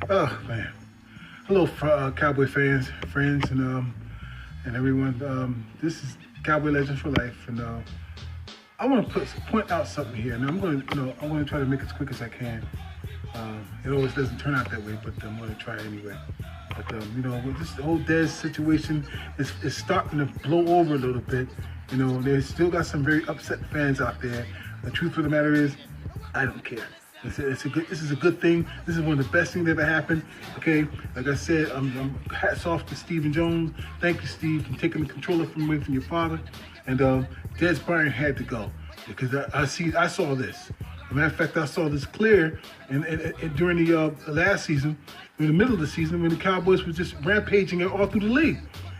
Oh man, hello, Cowboy fans, friends, and everyone. This is Cowboy Legends for Life, and I want to point out something here, and I'm going to try to make it as quick as I can. It always doesn't turn out that way, but I'm going to try anyway. But with this whole Dez situation is starting to blow over a little bit. They still got some very upset fans out there. The truth of the matter is, I don't care. This is a good thing. This is one of the best things that ever happened. Okay, like I said, hats off to Stephen Jones. Thank you, Steve, for taking the controller away from your father. And Dez Bryant had to go because I saw this. As a matter of fact, I saw this clear and during the last season, in the middle of the season, when the Cowboys were just rampaging all through the league,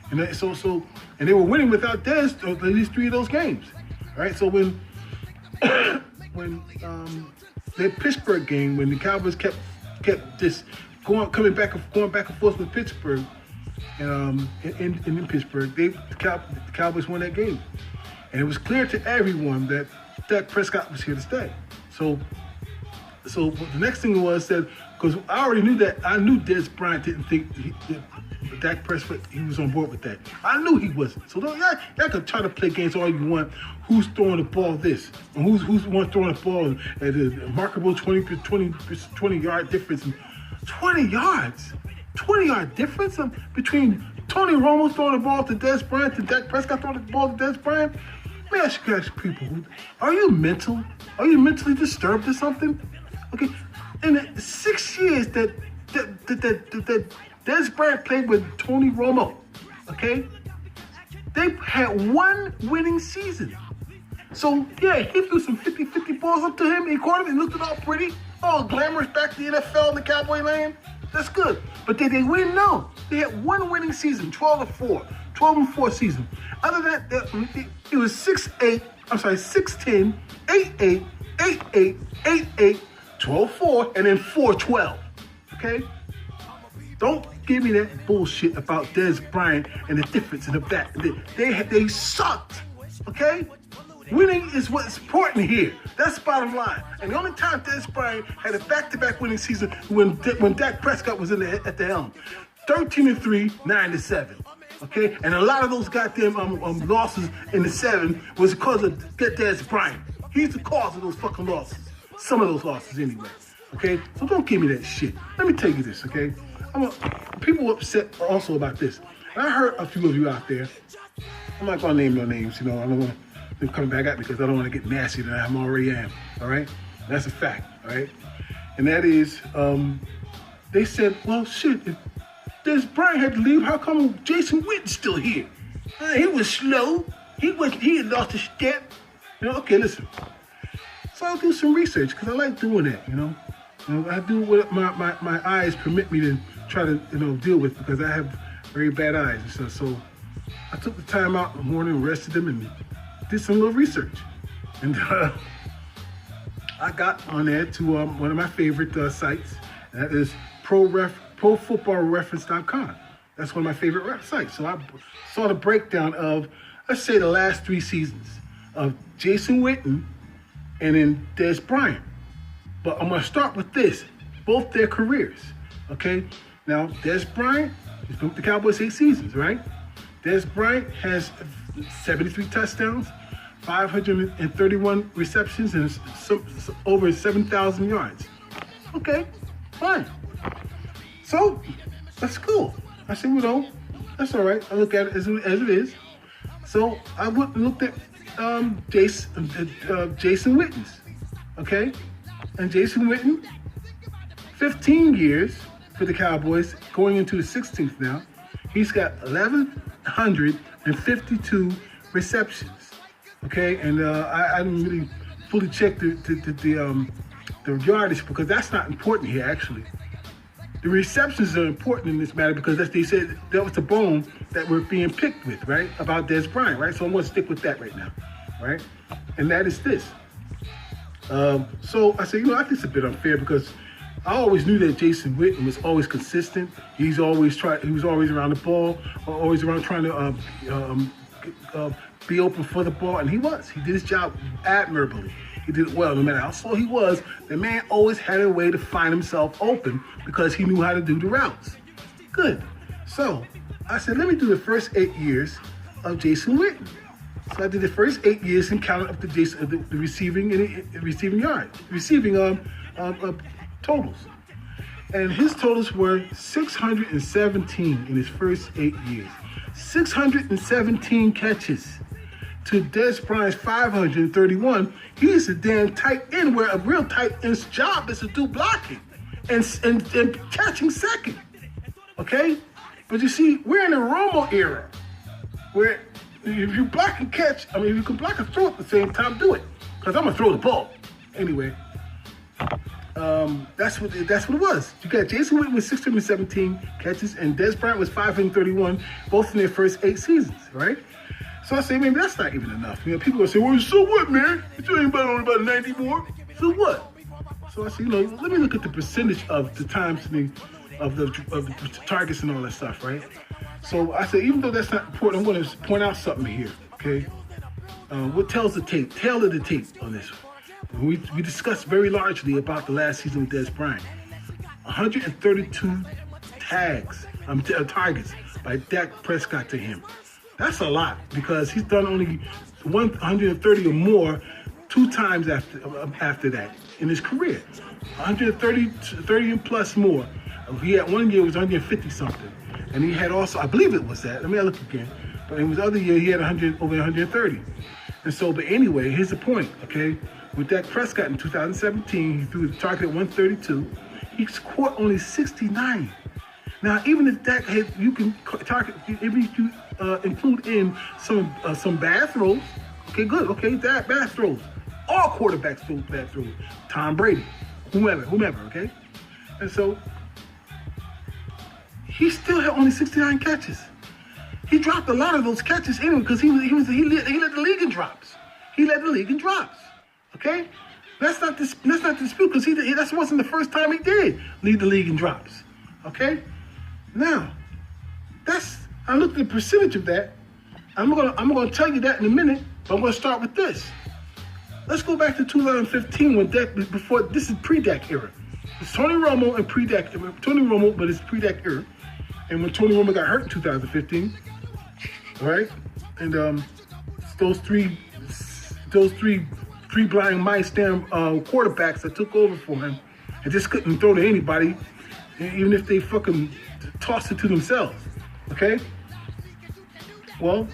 and they were winning without Dez at least 3 of those games. All right, so when the Pittsburgh game, when the Cowboys kept just going back and forth with Pittsburgh, in Pittsburgh, the Cowboys won that game, and it was clear to everyone that Dak Prescott was here to stay. So the next thing was that, because I already knew that, I knew Dez Bryant didn't think Dak Prescott, he was on board with that. I knew he wasn't. So y'all can try to play games all you want. Who's throwing the ball this? And who's one throwing the ball at a remarkable 20-yard difference? 20 yards? 20-yard difference between Tony Romo throwing the ball to Dez Bryant and Dak Prescott throwing the ball to Dez Bryant? Let me ask you guys, people, are you mental? Are you mentally disturbed or something? Okay, in the 6 years that Dez Bryant played with Tony Romo, okay, they had one winning season. So, yeah, he threw some 50-50 balls up to him. He caught him. He looked it all pretty. All glamorous back to the NFL in the Cowboy land. That's good. But did they win? No. They had one winning season, 12-4 season. Other than that, it was 6-10, 8-8, 8-8, 8-8, 12-4, and then 4-12. Okay? Don't give me that bullshit about Dez Bryant and the difference in the back. They sucked. Okay? Winning is what's important here. That's the bottom line. And the only time Dez Bryant had a back-to-back winning season when Dak Prescott was at the helm. 13-3, 9-7. Okay? And a lot of those goddamn losses in the 7 was because of Dez Bryant. He's the cause of those fucking losses. Some of those losses anyway. Okay? So don't give me that shit. Let me tell you this, okay? People upset also about this. And I heard a few of you out there. I'm not gonna name no names, I don't want them coming back at me because I don't want to get nasty than I already am. All right, that's a fact. All right, and that is, they said, well, shit, if Dez Bryant had to leave, how come Jason Witten's still here? He was slow. He had lost a step. Okay, listen. So I'll do some research because I like doing that. I do what my eyes permit me to try to deal with because I have very bad eyes and stuff. So I took the time out in the morning, rested them, and did some little research. And I got on there to one of my favorite sites. That is ProFootballReference.com. That's one of my favorite sites. So I saw the breakdown of, let's say, the last 3 seasons of Jason Whitten and then Dez Bryant. But I'm going to start with this, both their careers, okay? Now, Dez Bryant, he's been with the Cowboys 8 seasons, right? Dez Bryant has 73 touchdowns, 531 receptions, and over 7,000 yards. Okay, fine. So, that's cool. I said, that's all right. I look at it as it is. So, I went and looked at Jason Witten's, okay? And Jason Whitten, 15 years for the Cowboys, going into the 16th now. He's got 1,152 receptions, okay? And I didn't really fully check the yardage because that's not important here, actually. The receptions are important in this matter because they said that was the bone that we're being picked with, right? About Dez Bryant, right? So I'm going to stick with that right now, right? And that is this. So I said, I think it's a bit unfair because I always knew that Jason Whitten was always consistent. He was always around the ball, always around trying to be open for the ball, and he did his job admirably. he did it well. No matter how slow he was, the man always had a way to find himself open because he knew how to do the routes. Good. So I said, let me do the first 8 years of Jason Whitten. So I did the first 8 years and counted up the receiving and the receiving totals. And his totals were 617 in his first 8 years. 617 catches to Des Bryant's 531. He's a damn tight end, where a real tight end's job is to do blocking and catching second. Okay? But you see, we're in the Romo era where if you block and catch, if you can block and throw at the same time, do it. Because I'm going to throw the ball. Anyway, that's what it was. You got Jason Whitten with 617 catches and Des Bryant was 531, both in their first 8 seasons, right? So I say, maybe that's not even enough. People will say, well, so what, man? You ain't only about 90 more. So what? So I say, let me look at the percentage of the times of the targets and all that stuff, right? So I said, even though that's not important, I'm going to point out something here, okay? What tells the tape? Tail of the tape on this one. We discussed very largely about the last season with Des Bryant. 132 targets by Dak Prescott to him. That's a lot because he's done only 130 or more 2 times after that in his career. 30 and plus more. He had one year it was 150 something. And he had also, I believe it was that. Let me look again. But in his other year, he had over 130. And so, but anyway, here's the point, okay? With Dak Prescott in 2017, he threw the target at 132. He scored only 69. Now, even if Dak had, you can target, even if you include in some bad throws, okay, good, okay, bad throws. All quarterbacks throw bad throws. Tom Brady, whomever, okay? And so, he still had only 69 catches. He dropped a lot of those catches anyway because he led the league in drops. He led the league in drops. Okay, that's not dispute because that wasn't the first time he did lead the league in drops. Okay, now I looked at the percentage of that. I'm gonna tell you that in a minute. But I'm gonna start with this. Let's go back to 2015 when Dak, before this is pre-Dak era. It's Tony Romo and pre-Dak. Tony Romo, but it's pre-Dak era. And when Tony Romo got hurt in 2015, all right, and those three blind mice damn quarterbacks that took over for him and just couldn't throw to anybody, even if they fucking tossed it to themselves. Okay. Well,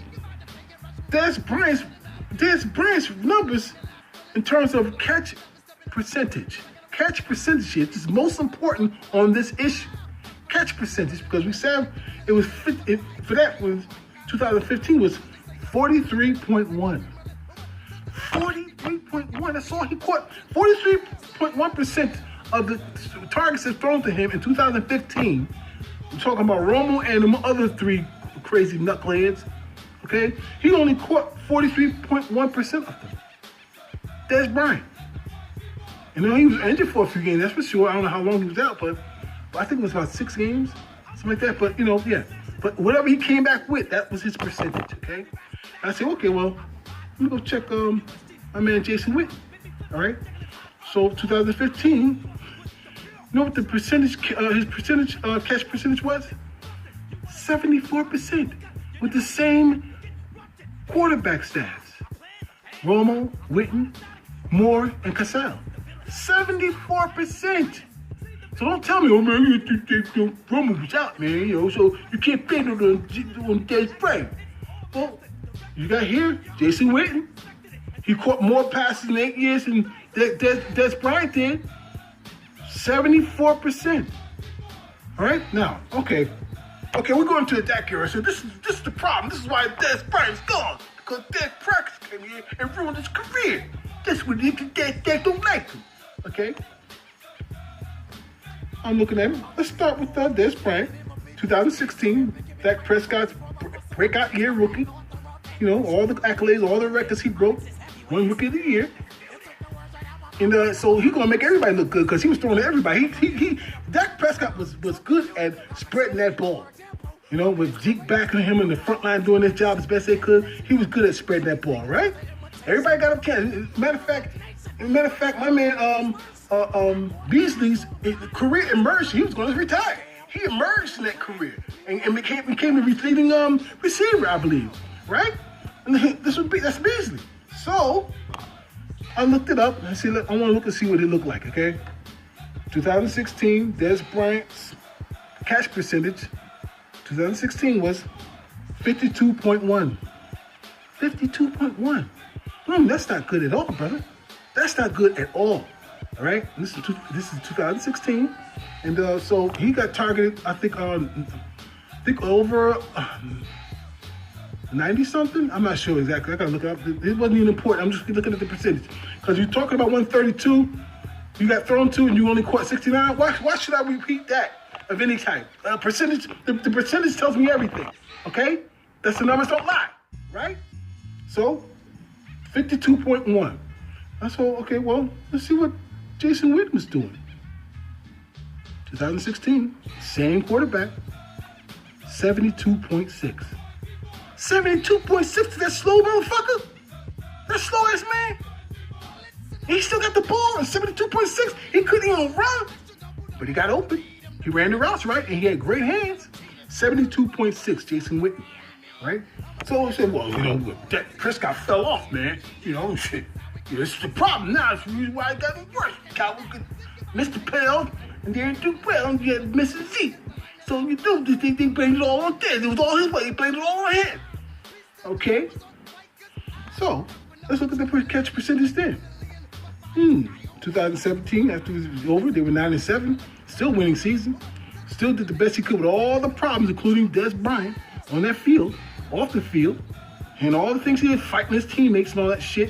Des Bryant's numbers in terms of catch percentage is most important on this issue. Catch percentage, because we said it was for that was 2015 was 43.1. 43.1. That's all he caught. 43.1% of the targets that thrown to him in 2015. We're talking about Romo and the other 3 crazy knuckleheads. Okay, he only caught 43.1% of them. Des Bryant. He was injured for a few games. That's for sure. I don't know how long he was out, but I think it was about 6 games, something like that. But yeah. But whatever he came back with, that was his percentage. Okay. And I said, okay, well, let me go check my man Jason Whitten. All right. So 2015, you know what the percentage, his percentage catch percentage was? 74% with the same quarterback stats. Romo, Whitten, Moore, and Cassell. 74%. So don't tell me, oh man, Romo was out, man, so you can't bet on Des Bryant. Well, you got here, Jason Whitten. He caught more passes in 8 years than Des Bryant did. 74%. All right, now, okay, we're going to the Dak era. So this is the problem. This is why Des Bryant's gone, because Dak Prescott came here and ruined his career. That's what Dak don't like him. Okay. I'm looking at him. Let's start with Des Bryant, 2016. Dak Prescott's breakout year rookie. All the accolades, all the records he broke. One rookie of the year. And so he's gonna make everybody look good because he was throwing to everybody. Dak Prescott was good at spreading that ball. With Zeke backing him in the front line doing his job as best they could, he was good at spreading that ball, right? Everybody got a chance. Matter of fact, As a matter of fact, my man Beasley's career emerged. He was going to retire. He emerged in that career and became a leading receiver, I believe, right? And that's Beasley. So I looked it up and I said, look, I want to look and see what it looked like. Okay, 2016, Dez Bryant's catch percentage. 2016 was 52.1. 52.1. That's not good at all, brother. That's not good at all. All right. This is 2016, and so he got targeted. I think over 90 something. I'm not sure exactly. I gotta look it up. It wasn't even important. I'm just looking at the percentage because you're talking about 132. You got thrown to, and you only caught 69. Why should I repeat that of any type? Percentage. The percentage tells me everything. Okay. That's the numbers don't lie, right? So 52.1. I said, okay, well, let's see what Jason Whitten was doing. 2016, same quarterback, 72.6. 72.6 to that slow motherfucker? That slow ass man? He still got the ball at 72.6. He couldn't even run, but he got open. He ran the routes right, and he had great hands. 72.6, Jason Whitten, right? So I said, well, that Prescott fell off, man. Shit. This is the problem now. It's the reason why it got worse. Cowboys could miss the playoffs and they didn't do well and you had to miss the seat. So they blamed it all on Dez. It was all his way. They blamed it all on him. Okay? So, let's look at the catch percentage then. 2017, after it was over, they were 9-7. Still winning season. Still did the best he could with all the problems, including Dez Bryant, on that field, off the field, and all the things he did, fighting his teammates and all that shit.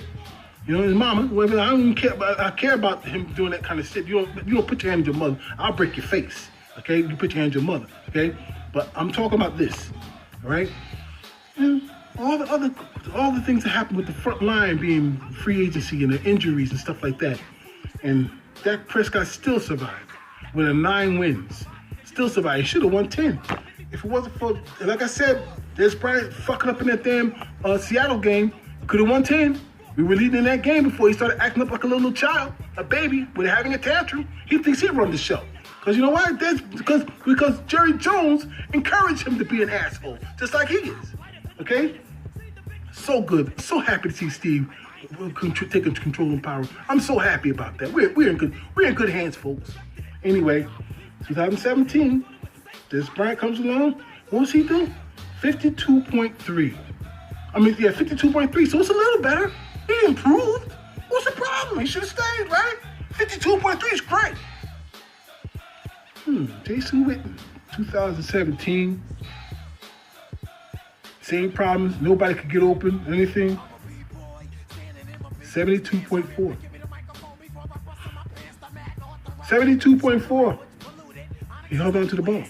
His mama, whatever. I don't even care about. I care about him doing that kind of shit. You don't put your hand on your mother. I'll break your face. Okay, you put your hand on your mother. Okay, but I'm talking about this. All right, and all the things that happened with the front line being free agency and the injuries and stuff like that, and Dak Prescott still survived with 9 wins. Still survived. He should have won 10. If it wasn't for, like I said, Dez Bryant fucking up in that damn Seattle game, could have won 10. We were leading in that game before he started acting up like a little child, a baby, with having a tantrum. He thinks he run the show. Because you know why? Because Jerry Jones encouraged him to be an asshole, just like he is. Okay? So good. So happy to see Steve taking control and power. I'm so happy about that. We're in good hands, folks. Anyway, 2017, Dez Bryant comes along. What does he do? 52.3. 52.3. So it's a little better. He improved. What's the problem? He should have stayed, right? 52.3 is great. Jason Whitten, 2017. Same problems. Nobody could get open. Anything. 72.4. 72.4. He held on to the ball.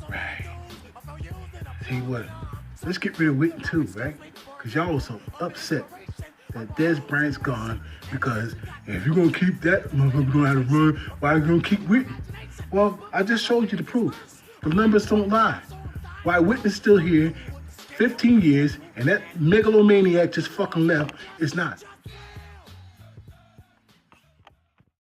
Right. Tell you what. Let's get rid of Whitten too, right? Because y'all was so upset that Dez Bryant's gone because if you're going to keep that motherfucker going to have to run, why are you going to keep Whitten? Well, I just showed you the proof. The numbers don't lie. Why Whitten is still here, 15 years, and that megalomaniac just fucking left, is not.